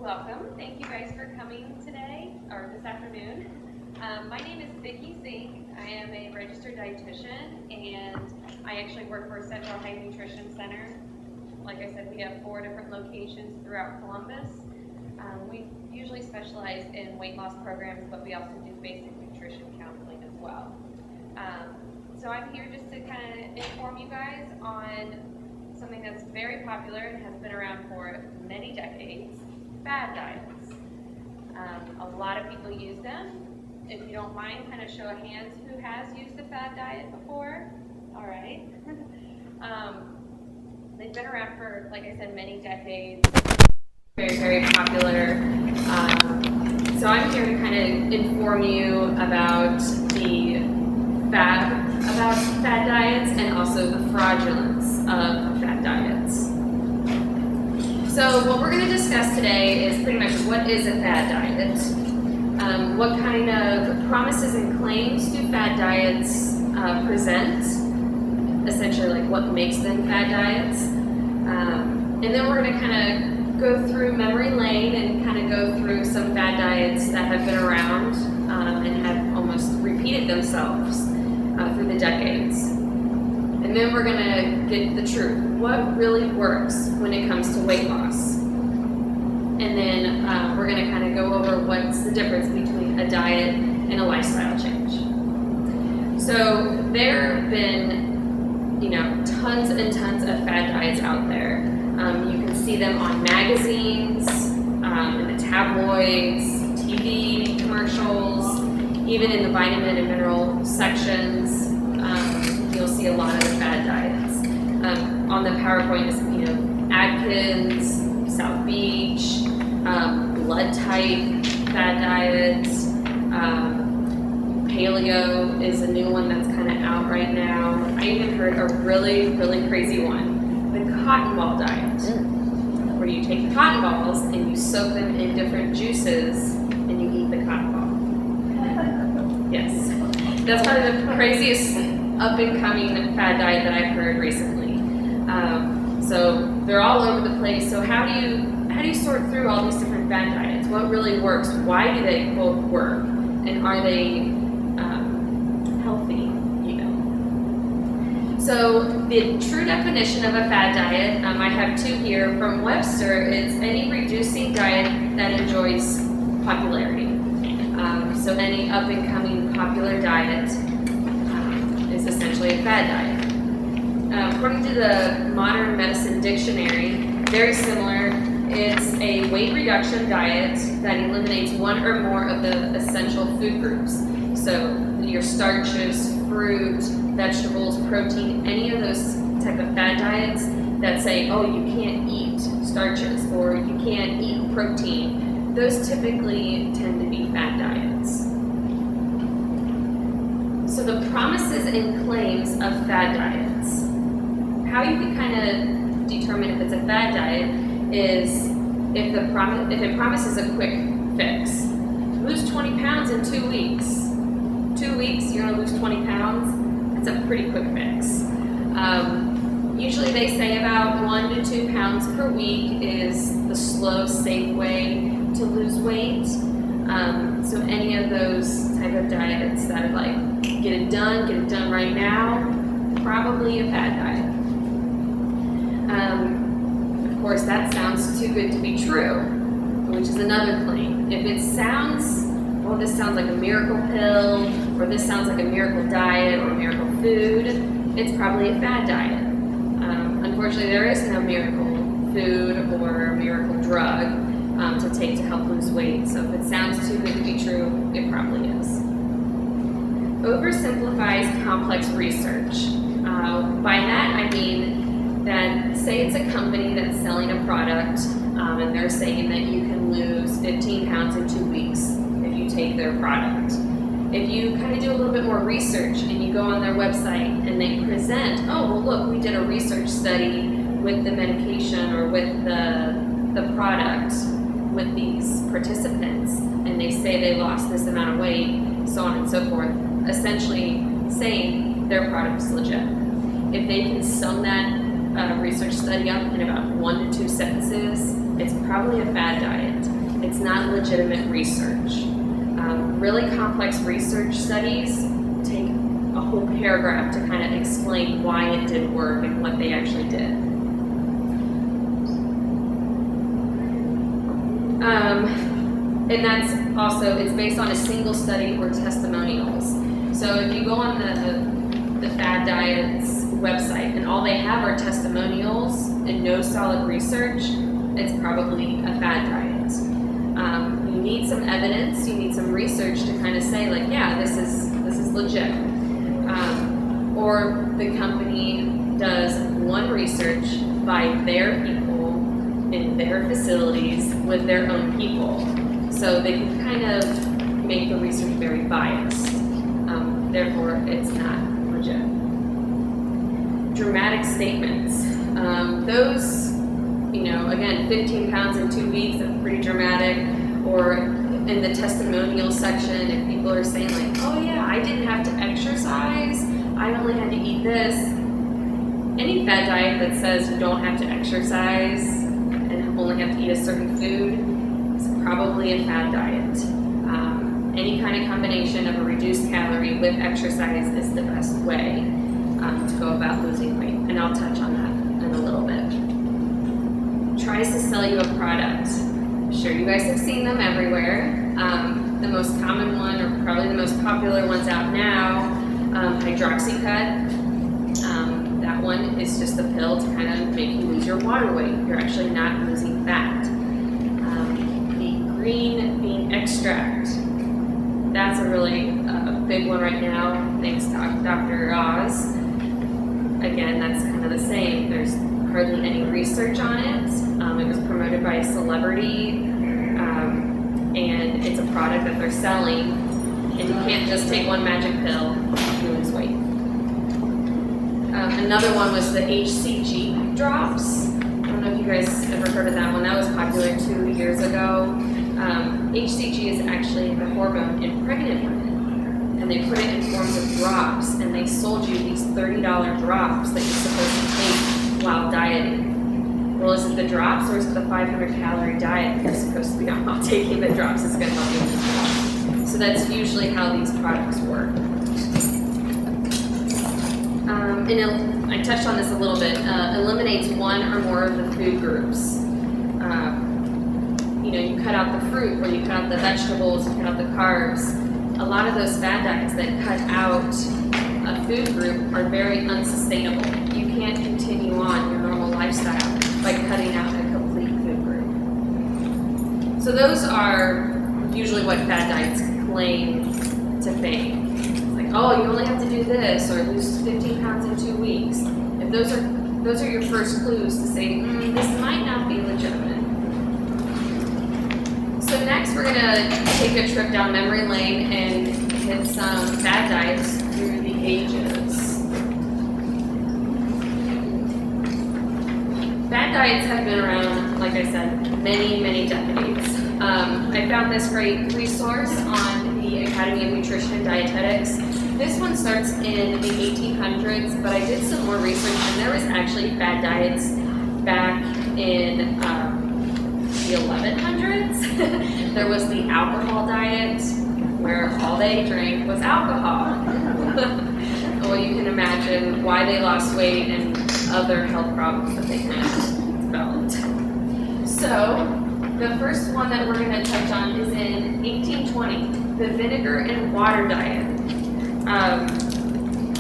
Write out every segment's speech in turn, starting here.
Welcome. Thank you guys for coming today, or this afternoon. My name is Vicki Zink. I am a registered dietitian, and I actually work for Central High Nutrition Center. Like I said, we have 4 different locations throughout Columbus. We usually specialize in weight loss programs, but we also do basic nutrition counseling as well. So I'm here just to kind of inform you guys on something that's very popular and has been around for many decades, fad diets. A lot of people use them. If you don't mind, kind of show of hands who has used a fad diet before. All right. They've been around for, like I said, many decades. Very, very popular. So I'm here to kind of inform you about fad diets and also the fraudulence of fad diets. So what we're going to discuss today is pretty much what is a fad diet, what kind of promises and claims do fad diets present, essentially like what makes them fad diets, and then we're going to kind of go through memory lane and kind of go through some fad diets that have been around and have almost repeated themselves through the decades. And then we're going to get the truth. What really works when it comes to weight loss? And then we're going to kind of go over what's the difference between a diet and a lifestyle change. So there have been, tons and tons of fad diets out there. You can see them on magazines, in the tabloids, TV commercials, even in the vitamin and mineral sections. You'll see a lot of the fad diets. On the PowerPoint is, Atkins, South Beach, blood type fad diets. Paleo is a new one that's kind of out right now. I even heard a really, really crazy one, the cotton ball diet, where you take cotton balls and you soak them in different juices and you eat the cotton ball. Yes, that's probably the craziest up-and-coming fad diet that I've heard recently. So they're all over the place. So how do you sort through all these different fad diets? What really works? Why do they both work? And are they healthy? So the true definition of a fad diet, I have 2 here from Webster, is any reducing diet that enjoys popularity. So any up-and-coming popular diet is essentially a fad diet. According to the Modern Medicine Dictionary, very similar, it's a weight reduction diet that eliminates one or more of the essential food groups. So your starches, fruit, vegetables, protein, any of those type of fad diets that say, oh, you can't eat starches or you can't eat protein, those typically tend to be fad diets. So the promises and claims of fad diets. How you can kind of determine if it's a fad diet is if it promises a quick fix. Lose 20 pounds in 2 weeks. 2 weeks, you're going to lose 20 pounds. That's a pretty quick fix. Usually they say about 1 to 2 pounds per week is the slow, safe way to lose weight. So any of those type of diets that are like, get it done right now, probably a fad diet. Of course, that sounds too good to be true, which is another claim. If it sounds, well, this sounds like a miracle pill, or this sounds like a miracle diet or miracle food, it's probably a fad diet. Unfortunately, there is no miracle food or miracle drug to take to help lose weight. So if it sounds too good to be true, it probably is. Oversimplifies complex research. By that, I mean that say it's a company that's selling a product and they're saying that you can lose 15 pounds in 2 weeks if you take their product. If you kind of do a little bit more research and you go on their website and they present, oh, well, look, we did a research study with the medication or with the product with these participants, and they say they lost this amount of weight, so on and so forth, essentially saying their product is legit. If they can sum that research study up in about 1 to 2 sentences, it's probably a fad diet. It's not legitimate research. Really complex research studies take a whole paragraph to kind of explain why it did work and what they actually did. And that's also, it's based on a single study or testimonials. So if you go on the Fad Diet's website and all they have are testimonials and no solid research, it's probably a fad diet. You need some evidence, you need some research to kind of say like, yeah, this is legit. Or the company does one research by their people in their facilities with their own people. So they can kind of make the research very biased. Therefore, it's not legit. Dramatic statements. Those, again, 15 pounds in 2 weeks, that's pretty dramatic. Or in the testimonial section, if people are saying like, oh yeah, I didn't have to exercise, I only had to eat this. Any fad diet that says you don't have to exercise and only have to eat a certain food is probably a fad diet. Any kind of combination of a reduced calorie with exercise is the best way to go about losing weight, and I'll touch on that in a little bit. Tries to sell you a product. I'm sure you guys have seen them everywhere. The most common one, or probably the most popular ones out now, Hydroxycut. That one is just a pill to kind of make you lose your water weight. You're actually not losing fat. The green bean extract. That's a really big one right now, thanks to Dr. Oz. Again, that's kind of the same. There's hardly any research on it. It was promoted by a celebrity, and it's a product that they're selling, and you can't just take one magic pill to lose weight. Another one was the Hcg Drops. I don't know if you guys ever heard of that one. That was popular 2 years ago. Hcg is actually the hormone in pregnant women, and they put it in forms of drops, and they sold you these $30 drops that you're supposed to take while dieting. Well, is it the drops or is it the 500 calorie diet you're supposed to be on while taking the drops? It's going to help you lose weight. So that's usually how these products work. And I touched on this a little bit. Eliminates one or more of the food groups. You cut out the fruit, or you cut out the vegetables, you cut out the carbs. A lot of those fad diets that cut out a food group are very unsustainable. You can't continue on your normal lifestyle by cutting out a complete food group. So those are usually what fad diets claim to fake. It's like, oh, you only have to do this, or lose 15 pounds in 2 weeks. If those are your first clues to say, this might not be legitimate. So next we're going to take a trip down memory lane and hit some fad diets through the ages. Fad diets have been around, like I said, many, many decades. I found this great resource on the Academy of Nutrition and Dietetics. This one starts in the 1800s, but I did some more research, and there was actually fad diets back in the 1100s. There was the alcohol diet, where all they drank was alcohol. Well, you can imagine why they lost weight and other health problems that they had developed. So, the first one that we're going to touch on is in 1820, the vinegar and water diet.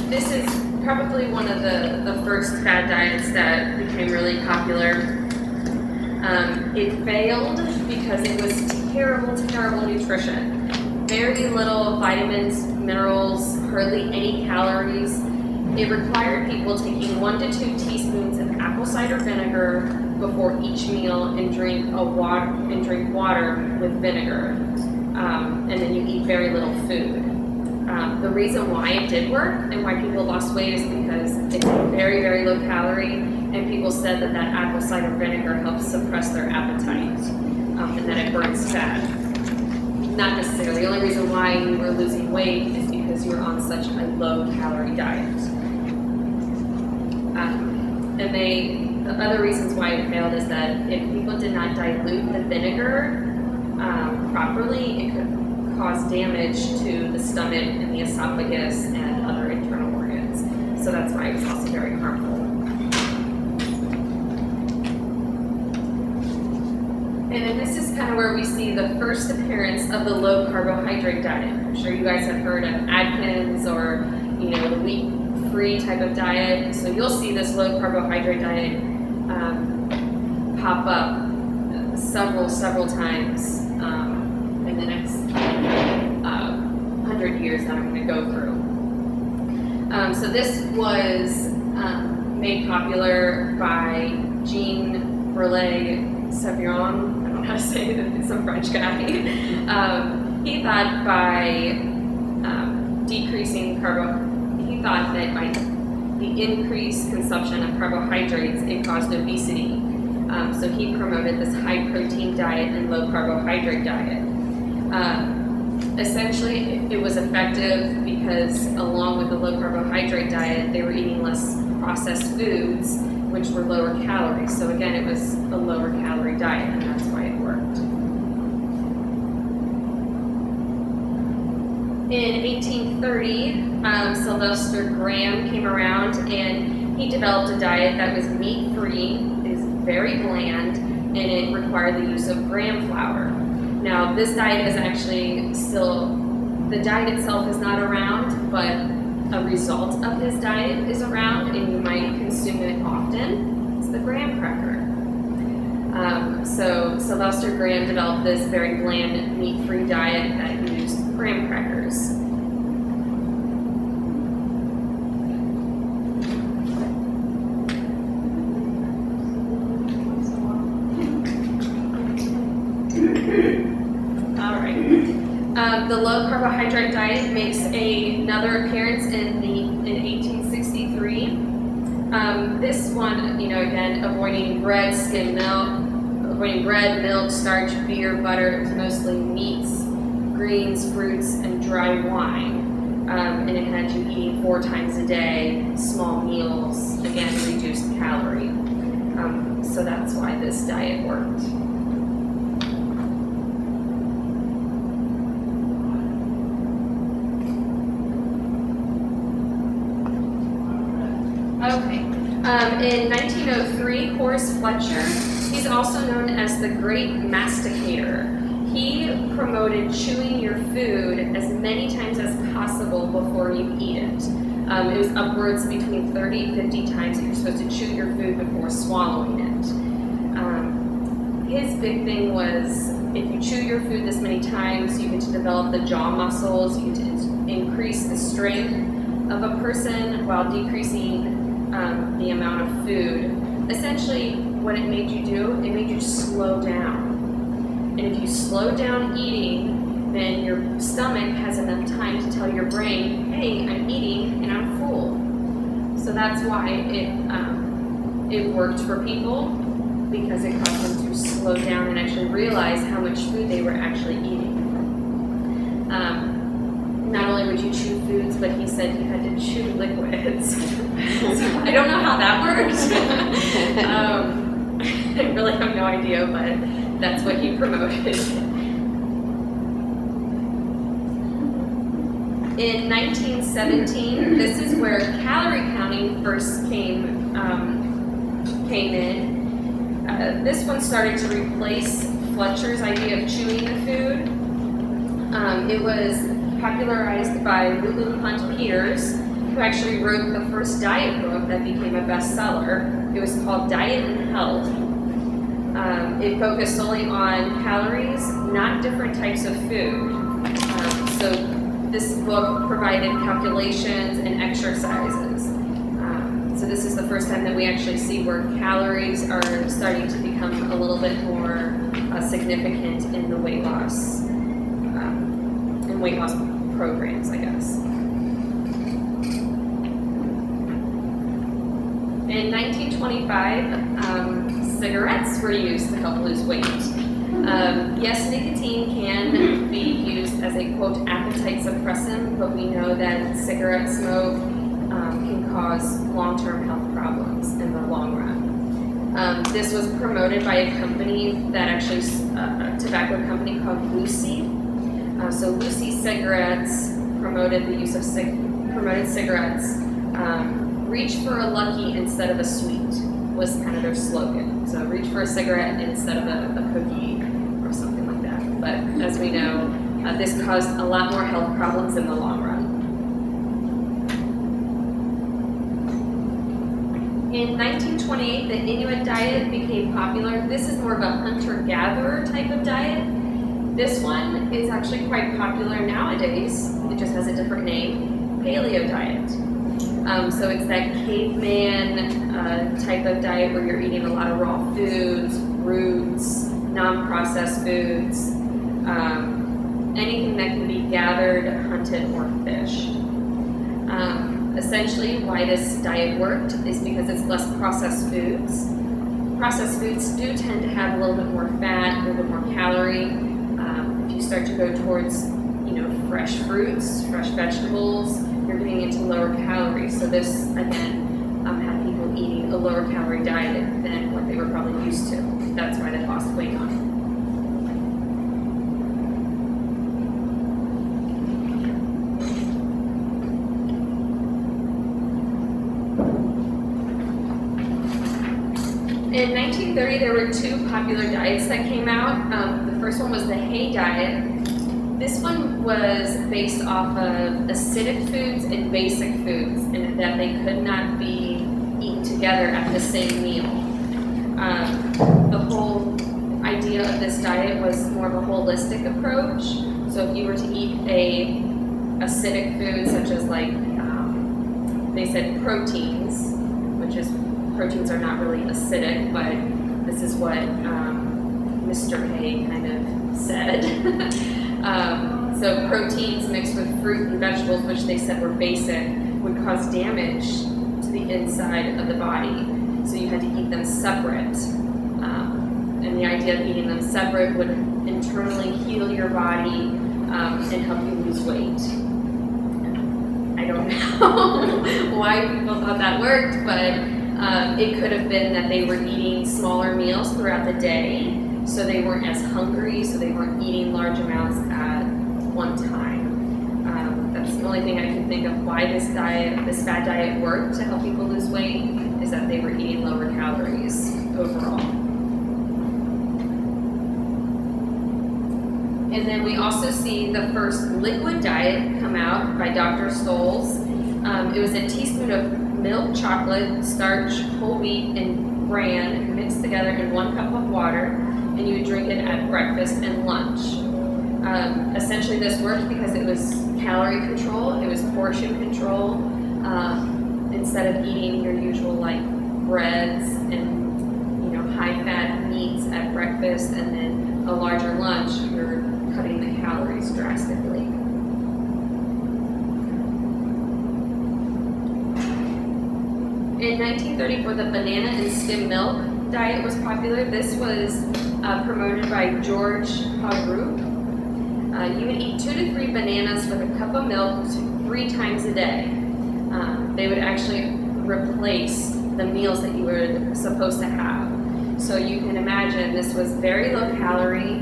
This is probably one of the first fad diets that became really popular. It failed because it was terrible nutrition. Very little vitamins, minerals, hardly any calories. It required people taking 1 to 2 teaspoons of apple cider vinegar before each meal and drink water with vinegar. And then you eat very little food. The reason why it did work and why people lost weight is because it's very, very low calorie, and people said that apple cider vinegar helps suppress their appetite, and that it burns fat. Not necessarily. The only reason why you were losing weight is because you were on such a low calorie diet. the other reasons why it failed is that if people did not dilute the vinegar properly, it could cause damage to the stomach and the esophagus and other internal organs. So that's why it was also very harmful. And then this is kind of where we see the first appearance of the low carbohydrate diet. I'm sure you guys have heard of Atkins or, the wheat-free type of diet. So you'll see this low carbohydrate diet pop up several times in the next 100 years that I'm going to go through. So this was made popular by Jean Brulé-Savarin. I don't know how to say it, it's some French guy. He thought that by the increased consumption of carbohydrates, it caused obesity. So he promoted this high protein diet and low carbohydrate diet. Essentially, it was effective because along with the low carbohydrate diet, they were eating less processed foods, which were lower calories. So again, it was a lower calorie diet, and that's why it worked. In 1830, Sylvester Graham came around and he developed a diet that was meat-free, is very bland, and it required the use of gram flour. Now, this diet is actually still, the diet itself is not around, but a result of his diet is around, and you might consume it often. It's the graham cracker. So Sylvester Graham developed this very bland, meat-free diet that used graham crackers. The low carbohydrate diet makes another appearance in 1863. This one, again, avoiding bread, skim milk, avoiding bread, milk, starch, beer, butter, mostly meats, greens, fruits, and dry wine. And it had you eating 4 times a day, small meals, again, reduced calorie. So that's why this diet worked. In 1903, Horace Fletcher, he's also known as the Great Masticator. He promoted chewing your food as many times as possible before you eat it. It was upwards between 30 and 50 times that you're supposed to chew your food before swallowing it. His big thing was if you chew your food this many times, you get to develop the jaw muscles, you get to increase the strength of a person while decreasing the amount of food. Essentially, what it made you do, it made you slow down. And if you slow down eating, then your stomach has enough time to tell your brain, hey, I'm eating and I'm full. So that's why it worked for people, because it caused them to slow down and actually realize how much food they were actually eating. Not only would you chew foods, but he said you had to chew liquids. So I don't know how that works. I really have no idea, but that's what he promoted. In 1917, this is where calorie counting first came in. This one started to replace Fletcher's idea of chewing the food. It was popularized by Lulu Hunt Peters, who actually wrote the first diet book that became a bestseller. It was called Diet and Health. It focused solely on calories, not different types of food. So this book provided calculations and exercises. So this is the first time that we actually see where calories are starting to become a little bit more significant in the weight loss programs, I guess. In 1925, cigarettes were used to help lose weight. Yes, nicotine can be used as a, quote, appetite suppressant, but we know that cigarette smoke can cause long-term health problems in the long run. This was promoted by a company that actually, a tobacco company called Lucy. So Lucy cigarettes promoted the use of cigarettes. Reach for a lucky instead of a sweet was kind of their slogan. So reach for a cigarette instead of a cookie or something like that. But as we know, this caused a lot more health problems in the long run. In 1928, the Inuit diet became popular. This is more of a hunter-gatherer type of diet. This one is actually quite popular nowadays. It just has a different name, paleo diet. So it's that caveman type of diet where you're eating a lot of raw foods, roots, non-processed foods, anything that can be gathered, hunted, or fished. Essentially, why this diet worked is because it's less processed foods. Processed foods do tend to have a little bit more fat, a little bit more calorie. If you start to go towards, fresh fruits, fresh vegetables, you're getting into lower calories. So this, again, had people eating a lower calorie diet than what they were probably used to. That's why they lost weight on it. In 1930, there were two popular diets that came out. The first one was the hay diet. This one was based off of acidic foods and basic foods, and that they could not be eaten together at the same meal. The whole idea of this diet was more of a holistic approach. So if you were to eat a acidic food, such as they said proteins, which is proteins are not really acidic, but this is what Mr. Hay kind of said. So proteins mixed with fruit and vegetables, which they said were basic, would cause damage to the inside of the body. So you had to eat them separate. And the idea of eating them separate would internally heal your body and help you lose weight. I don't know why people thought that worked, but it could have been that they were eating smaller meals throughout the day, so they weren't as hungry, so they weren't eating large amounts at one time. That's the only thing I can think of why this fad diet worked to help people lose weight, is that they were eating lower calories overall. And then we also see the first liquid diet come out by Dr. Stolz. It was a teaspoon of milk, chocolate, starch, whole wheat, and bran mixed together in 1 cup of water, and you would drink it at breakfast and lunch. Essentially, this worked because it was calorie control, it was portion control. Instead of eating your usual breads and high-fat meats at breakfast and then a larger lunch, you're cutting the calories drastically. In 1934, the banana and skim milk diet was popular. This was promoted by George Hcg. You would eat 2 to 3 bananas with a cup of milk 3 times a day. They would actually replace the meals that you were supposed to have. So you can imagine this was very low calorie.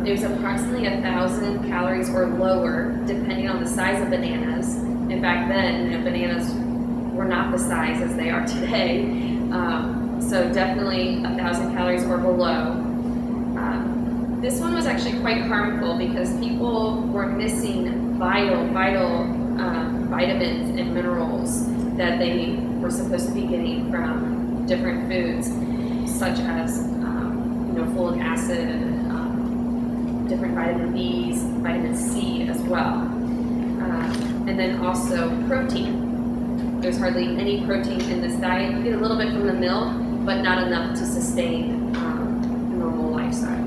It was approximately 1,000 calories or lower, depending on the size of bananas. And back then, bananas were not the size as they are today. So definitely 1,000 calories or below. This one was actually quite harmful because people were missing vital vitamins and minerals that they were supposed to be getting from different foods, such as folic acid, different vitamin B's, vitamin C as well, and then also protein. There's hardly any protein in this diet. You get a little bit from the milk, but not enough to sustain a normal lifestyle.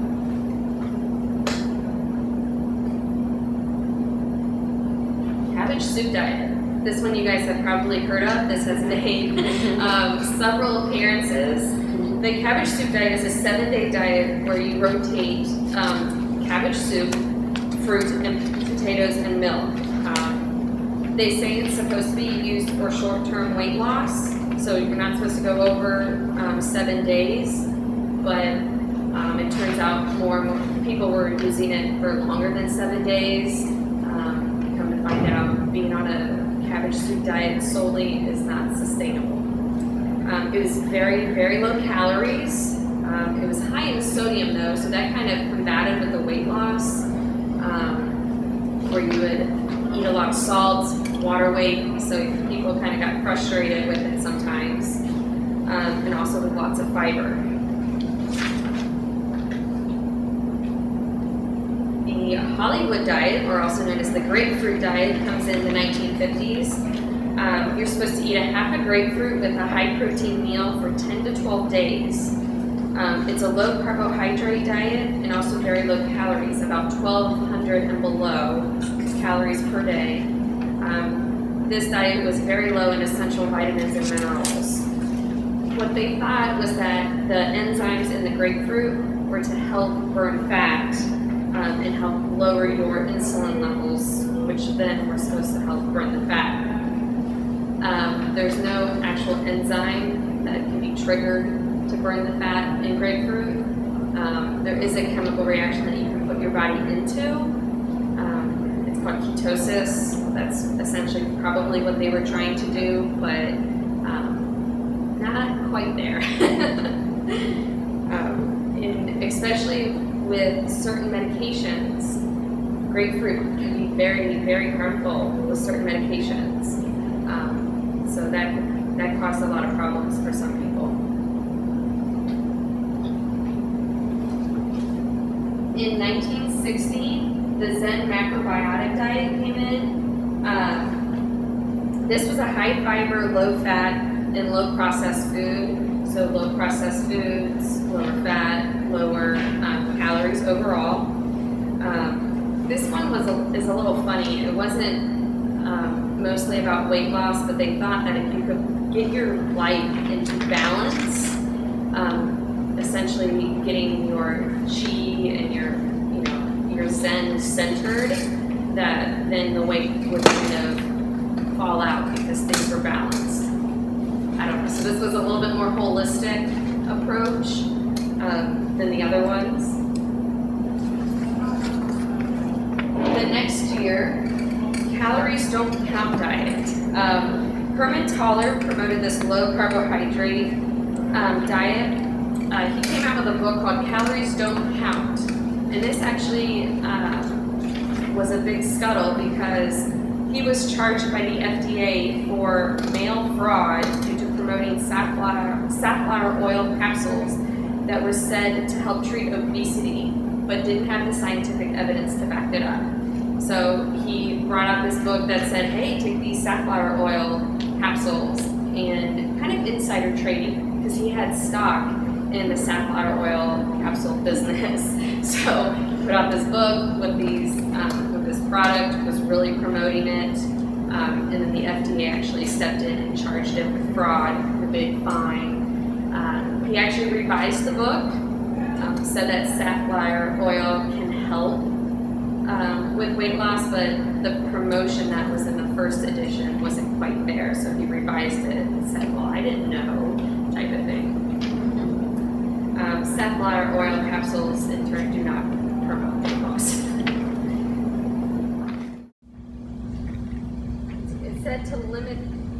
Cabbage soup diet. This one you guys have probably heard of. This has made several appearances. The cabbage soup diet is a 7-day diet where you rotate cabbage soup, fruit, and potatoes and milk. They say it's supposed to be used for short-term weight loss, So you're not supposed to go over 7 days, but it turns out more and more people were using it for longer than 7 days. Come to find out, being on a cabbage soup diet solely is not sustainable. It was very, very low calories. It was high in sodium though, so that kind of combated with the weight loss, where you would eat a lot of salt, water weight, so people kind of got frustrated with it sometimes, and also with lots of fiber. The Hollywood diet, or also known as the Grapefruit Diet, comes in the 1950s. You're supposed to eat a half a grapefruit with a high protein meal for 10 to 12 days. It's a low carbohydrate diet and also very low calories, about 1,200 and below calories per day. This diet was very low in essential vitamins and minerals. What they thought was that the enzymes in the grapefruit were to help burn fat and help lower your insulin levels, which then were supposed to help burn the fat. There's no actual enzyme that can be triggered to burn the fat in grapefruit. There is a chemical reaction that you can put your body into. It's called ketosis. That's essentially probably what they were trying to do, but not quite there. And especially with certain medications, grapefruit can be very, very harmful with certain medications. So that caused a lot of problems for some people. In 1960, the Zen macrobiotic diet came in. This was a high fiber, low fat, and low processed food. So low processed foods, lower fat, lower calories overall. This one is a little funny. It wasn't mostly about weight loss, but they thought that if you could get your life into balance, essentially getting your Qi and your Zen centered, that then the weight would kind of fall out because things were balanced. I don't know. So this was a little bit more holistic approach than the other ones. The next year, Calories Don't Count diet. Herman Thaler promoted this low carbohydrate diet. He came out with a book called Calories Don't Count. And this actually was a big scuttle because he was charged by the FDA for mail fraud due to promoting safflower oil capsules that were said to help treat obesity, but didn't have the scientific evidence to back it up. So he brought out this book that said, hey, take these safflower oil capsules, and kind of insider trading, because he had stock in the safflower oil capsule business. So he put out this book with this product, was really promoting it, and then the FDA actually stepped in and charged him with fraud, with a big fine. He actually revised the book, said that safflower oil can help with weight loss, but the promotion that was in the first edition wasn't quite there, so he revised it and said, well, I didn't know, type of thing. Safflower oil capsules, in turn, do not promote weight loss. It said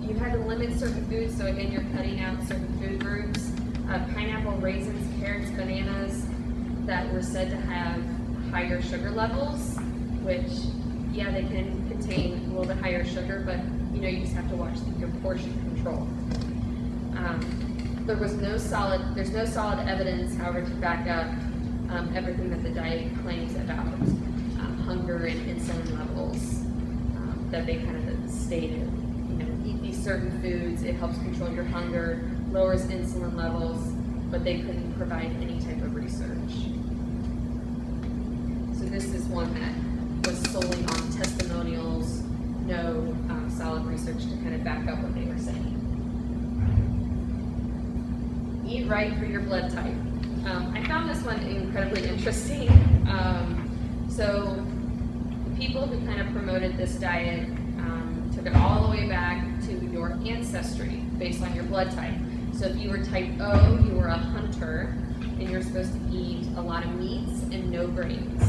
you had to limit certain foods, so again, you're cutting out certain food groups. Pineapple, raisins, carrots, bananas, that were said to have higher sugar levels, which, yeah, they can contain a little bit higher sugar, but you just have to watch your portion control. There's no solid evidence, however, to back up everything that the diet claims about hunger and insulin levels that they kind of stated. Eat these certain foods, it helps control your hunger, lowers insulin levels, but they couldn't provide any type of research. So this is one that was solely on testimonials, no solid research to kind of back up what they were saying. Eat right for your blood type. I found this one incredibly interesting. So the people who kind of promoted this diet took it all the way back to your ancestry based on your blood type. So if you were type O, you were a hunter, and you're supposed to eat a lot of meats and no grains.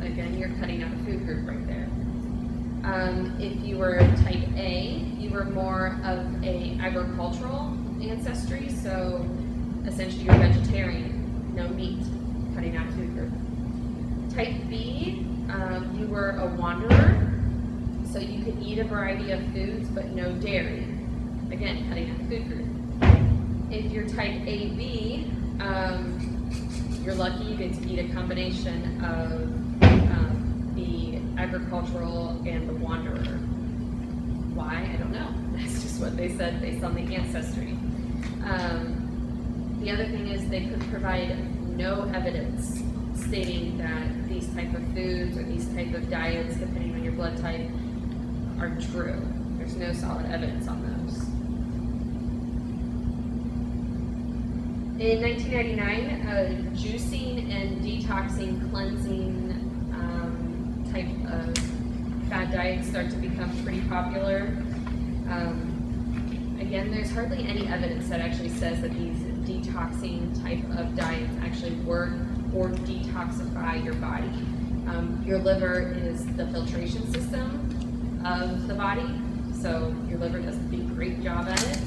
Again, you're cutting out a food group right there. If you were type A, you were more of a agricultural ancestry, so essentially you're vegetarian, no meat, cutting out a food group. Type B, you were a wanderer, so you could eat a variety of foods but no dairy, again, cutting out a food group. If you're type AB, you're lucky you get to eat a combination of the agricultural and the wanderer. Why? I don't know. That's just what they said based on the ancestry. The other thing is they could provide no evidence stating that these type of foods or these type of diets, depending on your blood type, are true. There's no solid evidence on those. In 1999, juicing and detoxing, cleansing type of fad diets start to become pretty popular. Again, there's hardly any evidence that actually says that these detoxing type of diets actually work or detoxify your body. Your liver is the filtration system of the body, so your liver does a great job at it.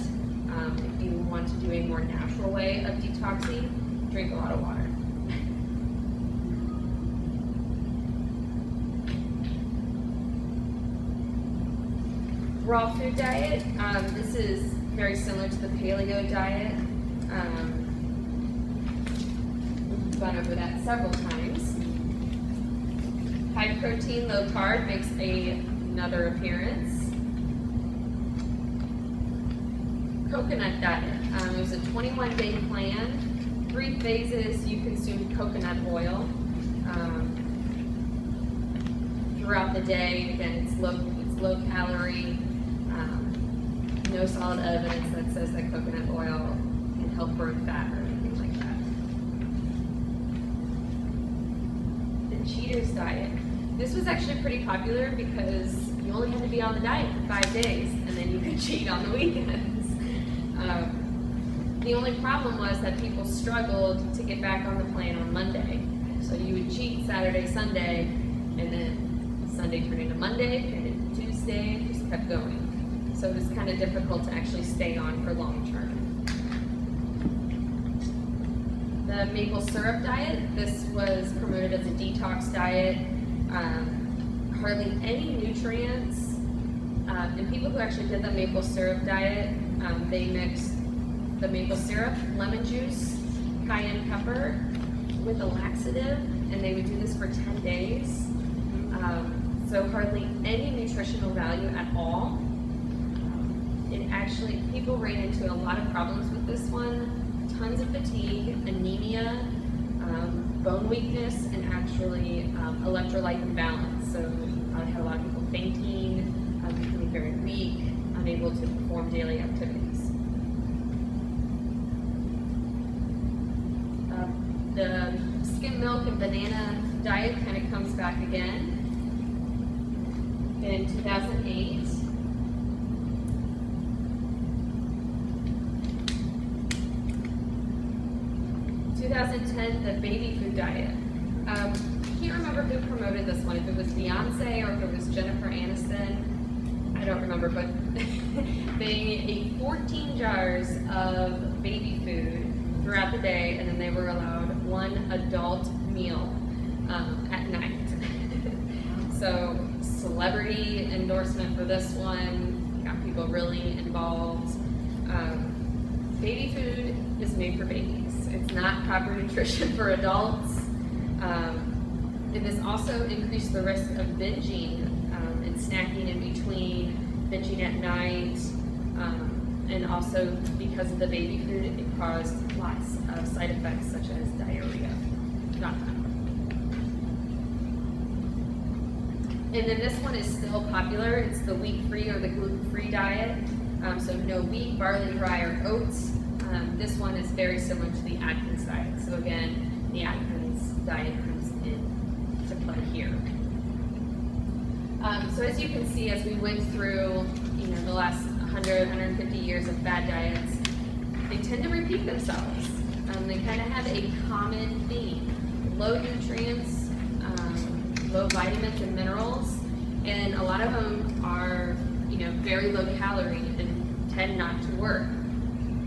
If you want to do a more natural way of detoxing, drink a lot of water. Raw food diet, this is very similar to the paleo diet. We've gone over that several times. High protein, low carb makes another appearance. Coconut diet, it was a 21-day plan, 3 phases. You consumed coconut oil throughout the day. Again, it's low calorie. No solid evidence that says that coconut oil can help burn fat or anything like that. The Cheaters diet. This was actually pretty popular because you only had to be on the diet for 5 days and then you could cheat on the weekends. The only problem was that people struggled to get back on the plan on Monday. So you would cheat Saturday, Sunday, and then Sunday turned into Monday, turned into Tuesday, and just kept going. So it was kind of difficult to actually stay on for long term. The maple syrup diet, this was promoted as a detox diet. Hardly any nutrients. And people who actually did the maple syrup diet, they mixed the maple syrup, lemon juice, cayenne pepper with a laxative, and they would do this for 10 days. So hardly any nutritional value at all. It actually, people ran into a lot of problems with this one. Tons of fatigue, anemia, bone weakness, and actually electrolyte imbalance. So I had a lot of people fainting, becoming very weak, unable to perform daily activities. The skim milk and banana diet kind of comes back again in 2008. In 2010, the baby food diet. I can't remember who promoted this one, if it was Beyonce or if it was Jennifer Aniston. I don't remember, but they ate 14 jars of baby food throughout the day, and then they were allowed 1 adult meal at night. So celebrity endorsement for this one, got people really involved. Baby food is made for babies. It's not proper nutrition for adults. And this also increased the risk of binging and snacking in between, binging at night, and also because of the baby food, it caused lots of side effects such as diarrhea. Not fun. And then this one is still popular. It's the wheat-free or the gluten-free diet. So no wheat, barley, rye, or oats. This one is very similar to the Atkins diet. So again, the Atkins diet comes into play here. So as you can see, as we went through, the last 100, 150 years of fad diets, they tend to repeat themselves. They kind of have a common theme: low nutrients, low vitamins and minerals, and a lot of them are, very low calorie and tend not to work.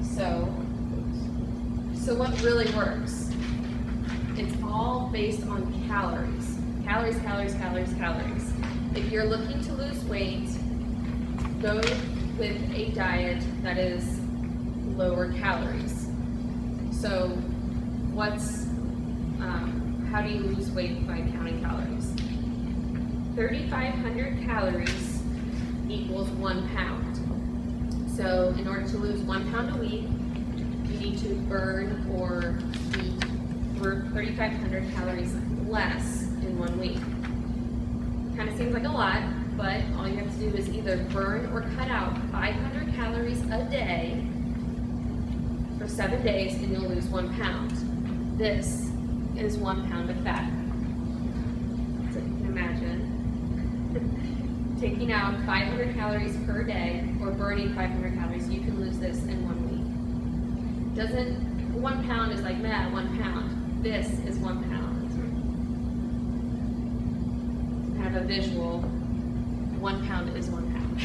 So what really works? It's all based on calories. Calories, calories, calories, calories. If you're looking to lose weight, go with a diet that is lower calories. So how do you lose weight by counting calories? 3,500 calories equals 1 pound. So in order to lose 1 pound a week, you need to burn or eat 3,500 calories less in 1 week. Kind of seems like a lot, but all you have to do is either burn or cut out 500 calories a day for 7 days and you'll lose 1 pound. This is 1 pound of fat. So you can imagine taking out 500 calories per day or burning 500 calories, you can lose this in 1 week. 1 pound is like, 1 pound. This is 1 pound. Kind of a visual, 1 pound is 1 pound.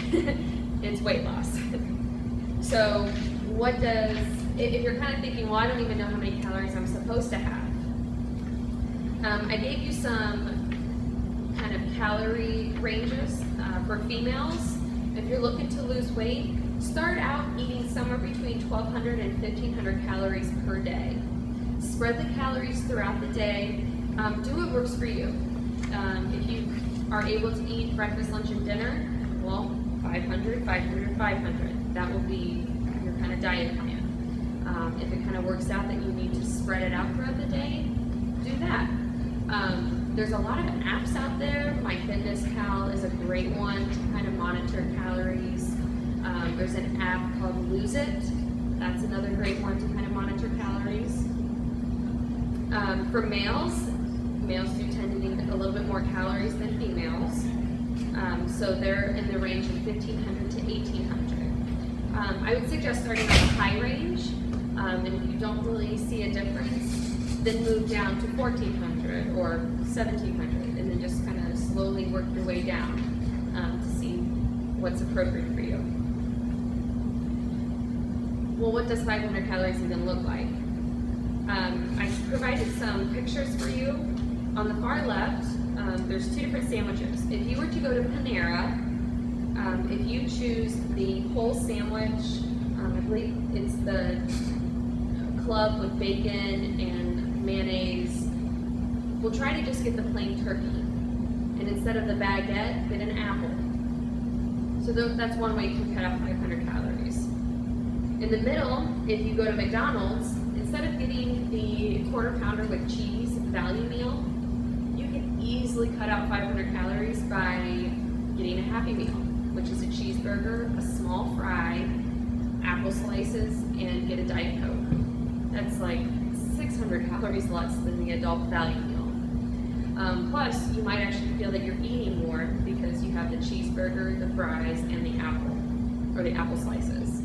It's weight loss. So if you're kind of thinking, well, I don't even know how many calories I'm supposed to have. I gave you some kind of calorie ranges for females. If you're looking to lose weight, start out eating somewhere between 1,200 and 1,500 calories per day. Spread the calories throughout the day. Do what works for you. If you are able to eat breakfast, lunch, and dinner, well, 500, 500, 500. That will be your kind of diet plan. If it kind of works out that you need to spread it out throughout the day, do that. There's a lot of apps out there. MyFitnessPal is a great one to kind of monitor calories. There's an app called Lose It. That's another great one to kind of monitor calories. For males do tend to need a little bit more calories than females. So they're in the range of 1,500 to 1,800. I would suggest starting at a high range, and if you don't really see a difference, then move down to 1,400 or 1,700, and then just kind of slowly work your way down to see what's appropriate for you. Well, what does 500 calories even look like? I provided some pictures for you. On the far left, there's 2 different sandwiches. If you were to go to Panera, if you choose the whole sandwich, I believe it's the club with bacon and mayonnaise, we'll try to just get the plain turkey. And instead of the baguette, get an apple. So that's one way you can cut out 500 calories. In the middle, if you go to McDonald's, instead of getting the quarter pounder with cheese value meal, you can easily cut out 500 calories by getting a Happy Meal, which is a cheeseburger, a small fry, apple slices, and get a Diet Coke. That's like 600 calories less than the adult value meal. Plus, you might actually feel that you're eating more because you have the cheeseburger, the fries, and the apple, or the apple slices.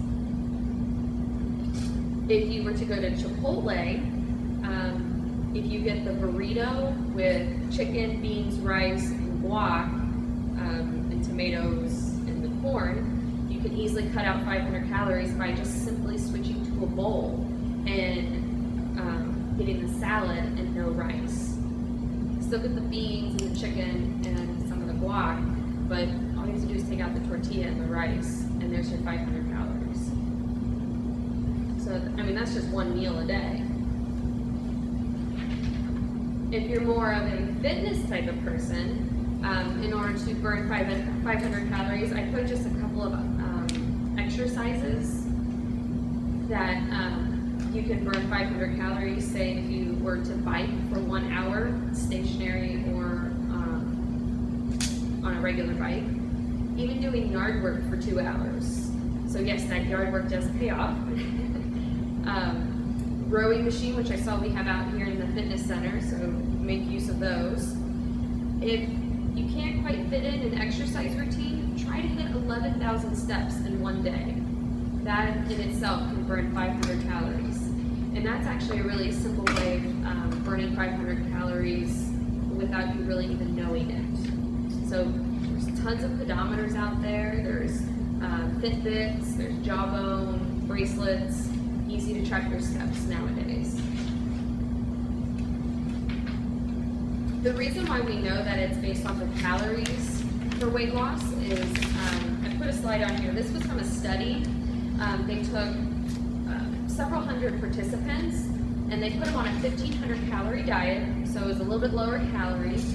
If you were to go to Chipotle, if you get the burrito with chicken, beans, rice, and guac, and tomatoes and the corn, you can easily cut out 500 calories by just simply switching to a bowl and getting the salad and no rice. Still get the beans and the chicken and some of the guac, but all you have to do is take out the tortilla and the rice, and there's your 500 calories. So, I mean, that's just one meal a day. If you're more of a fitness type of person, in order to burn 500 calories, I put just a couple of exercises that you can burn 500 calories. Say if you were to bike for 1 hour, stationary or on a regular bike. Even doing yard work for 2 hours. So yes, that yard work does pay off. Rowing machine, which I saw we have out here in the fitness center, so make use of those. If you can't quite fit in an exercise routine, try to hit 11,000 steps in one day. That in itself can burn 500 calories. And that's actually a really simple way of burning 500 calories without you really even knowing it. So there's tons of pedometers out there. There's Fitbits, there's Jawbone, bracelets, easy to track your steps nowadays. The reason why we know that it's based off of calories for weight loss is, I put a slide on here. This was from a study. They took several hundred participants and they put them on a 1,500 calorie diet, so it was a little bit lower calories,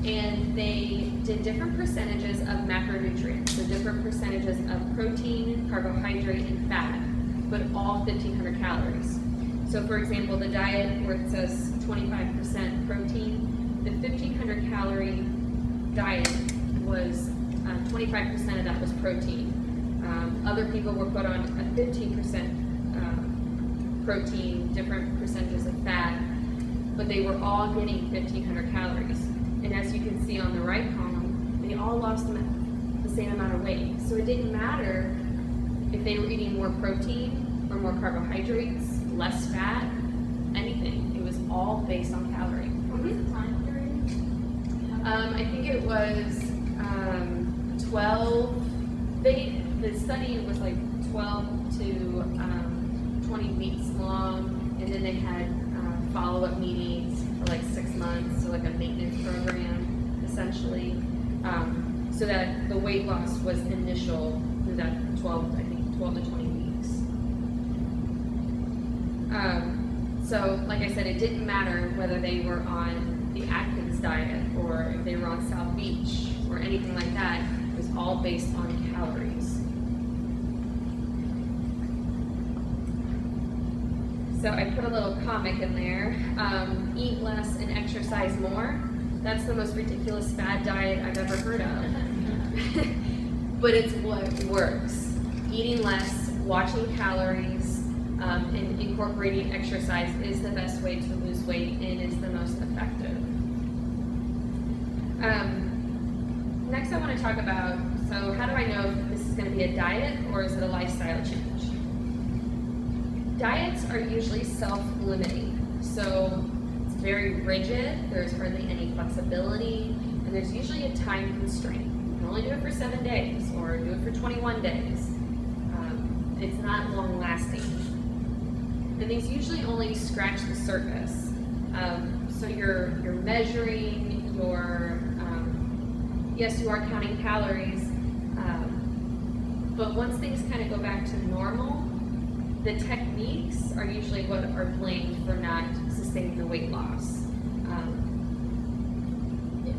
and they did different percentages of macronutrients, so different percentages of protein, carbohydrate, and fat, but all 1,500 calories. So for example, the diet where it says 25% protein, the 1,500 calorie diet was 25% of that was protein. Other people were put on a 15% protein, different percentages of fat, but they were all getting 1,500 calories. And as you can see on the right column, they all lost the same amount of weight. So it didn't matter if they were eating more protein or more carbohydrates, less fat, anything. It was all based on calorie. What was the time period? I think it was 12. The study was like 12 to 20 weeks long, and then they had follow-up meetings for like 6 months, so like a maintenance program, essentially, so that the weight loss was initial through that 12 to 20 weeks. So, like I said, it didn't matter whether they were on the Atkins diet or if they were on South Beach or anything like that. It was all based on calories. So I put a little comic in there, eat less and exercise more. That's the most ridiculous fad diet I've ever heard of. But it's what works. Eating less, watching calories, and incorporating exercise is the best way to lose weight and is the most effective. Next I want to talk about, so how do I know if this is going to be a diet or is it a lifestyle change? Diets are usually self-limiting, so it's very rigid, there's hardly any flexibility, and there's usually a time constraint. You can only do it for 7 days or do it for 21 days. It's not long-lasting. And these usually only scratch the surface. So you're measuring, yes, you are counting calories, but once things kind of go back to normal, the techniques are usually what are blamed for not sustaining the weight loss.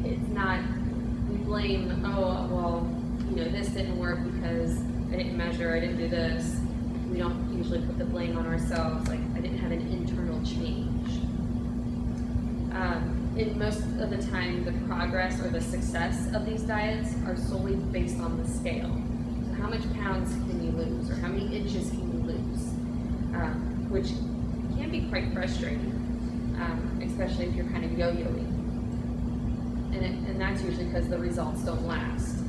It's not, we blame, oh, well, this didn't work because I didn't measure, I didn't do this. We don't usually put the blame on ourselves, like I didn't have an internal change. And most of the time, the progress or the success of these diets are solely based on the scale. So how much pounds can you lose, or how many inches can you lose? Which can be quite frustrating, especially if you're kind of yo-yoing. And that's usually because the results don't last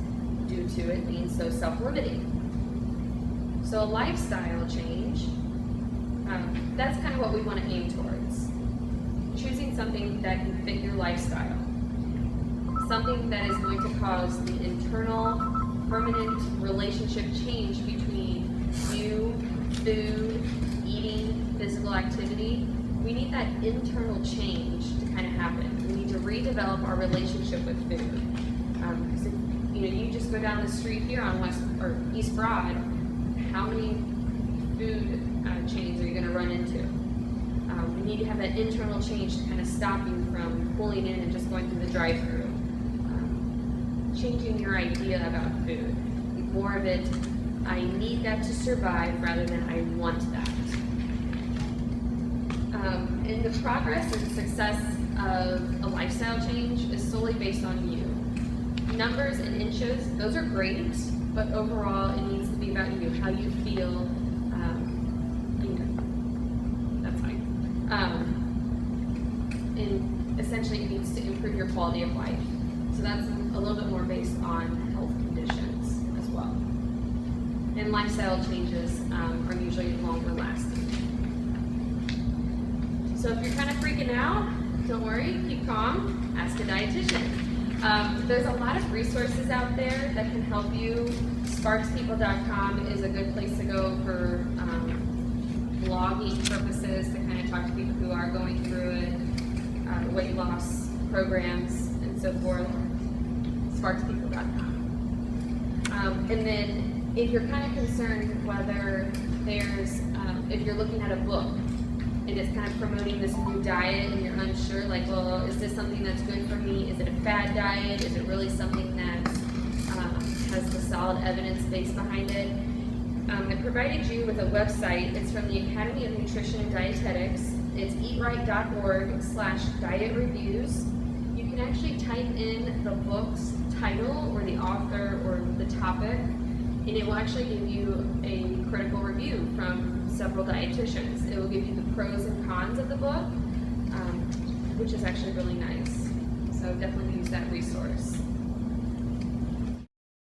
due to it being so self-limiting. So a lifestyle change, that's kind of what we want to aim towards. Choosing something that can fit your lifestyle. Something that is going to cause the internal, permanent relationship change between you, food, eating, physical activity. We need that internal change to kind of happen. We need to redevelop our relationship with food. Because if you just go down the street here on East Broad, how many food chains are you going to run into? We need to have that internal change to kind of stop you from pulling in and just going through the drive-thru. Changing your idea about food. More of it, I need that to survive rather than I want that. And the progress and success of a lifestyle change is solely based on you. Numbers and inches, those are great, but overall it needs to be about you, how you feel. That's fine. And essentially it needs to improve your quality of life. So that's a little bit more based on health conditions as well. And lifestyle changes are usually longer lasting. So if you're kind of freaking out, don't worry, keep calm, ask a dietitian. There's a lot of resources out there that can help you. Sparkspeople.com is a good place to go for blogging purposes, to kind of talk to people who are going through it, weight loss programs and so forth. Sparkspeople.com. And then if you're kind of concerned whether there's, if you're looking at a book and it's kind of promoting this new diet and you're unsure, like, well, is this something that's good for me? Is it a fad diet? Is it really something that has the solid evidence base behind it? I provided you with a website. It's from the Academy of Nutrition and Dietetics. It's eatright.org/diet reviews. You can actually type in the book's title or the author or the topic, and it will actually give you a critical review from several dietitians. It will give you the pros and cons of the book, which is actually really nice. So definitely use that resource.